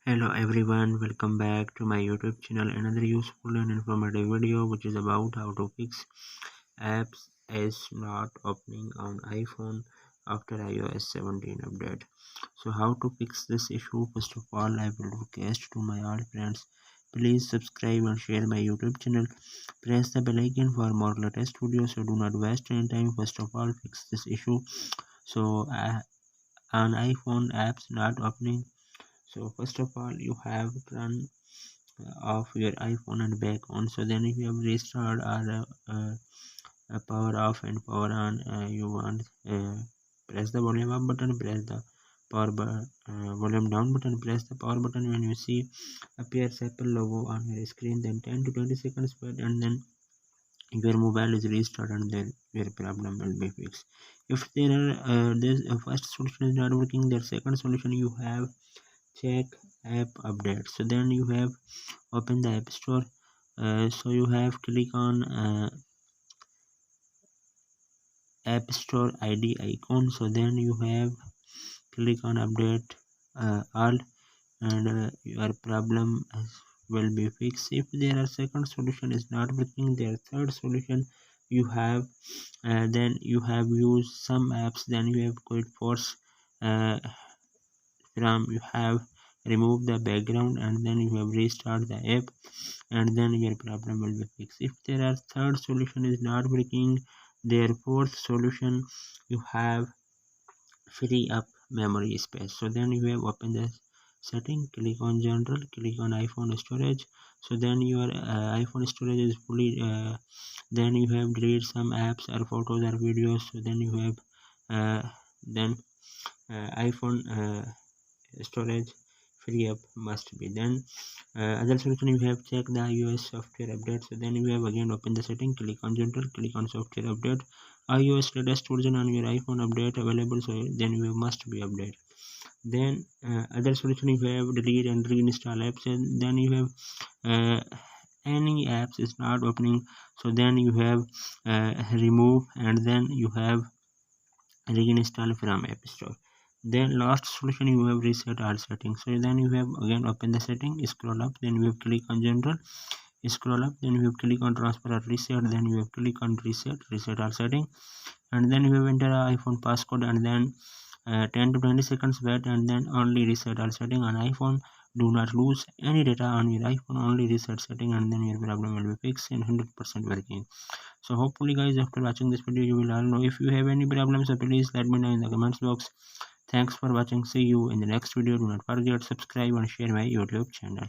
Hello everyone, welcome back to my YouTube channel. Another useful and informative video which is about how to fix apps is not opening on iPhone after iOS 17 update. So how to fix this issue? First of all, I will request to my all friends, please subscribe and share my YouTube channel. Press the bell icon for more latest videos, so do not waste any time. First of all, fix this issue. So on iPhone apps not opening. So first of all, you have to turn off your iPhone and back on. So then if you have restart or power off and power on, you want press the volume up button, press the volume down button, press the power button. When you see appears Apple logo on your screen, then 10 to 20 seconds wait, and then your mobile is restarted, and then your problem will be fixed. If there are this first solution is not working, their second solution, you have check app update. So then you have open the app store. So you have click on app store id icon. So then you have click on update all, and your problem will be fixed. If their second solution is not working, their third solution, you have then you have used some apps, then you have quit force uh, from you have remove the background, and then you have restart the app, and then your problem will be fixed. If there are third solution is not working, their fourth solution, you have free up memory space. So then you have open the setting, click on general, click on iPhone storage. So then your iPhone storage is fully then you have delete some apps or photos or videos. So then you have then iPhone storage free up must be. Then other solution, you have check the iOS software update. So then you have again open the setting, click on general, click on software update. iOS latest version on your iPhone update available, so then you must be update. Then other solution, you have delete and reinstall apps, and then you have any apps is not opening, so then you have remove, and then you have reinstall from app store. Then last solution, you have reset all settings. So then you have again open the setting, scroll up, then you have click on general, scroll up, then you have click on transfer or reset, then you have click on reset all setting, and then you have enter a iPhone passcode, and then 10 to 20 seconds wait, and then only reset all setting on iPhone. Do not lose any data on your iPhone, only reset setting, and then your problem will be fixed and 100% working. So hopefully guys, after watching this video, you will all know. If you have any problems, so please let me know in the comments box. Thanks for watching. See you in the next video. Do not forget to subscribe and share my YouTube channel.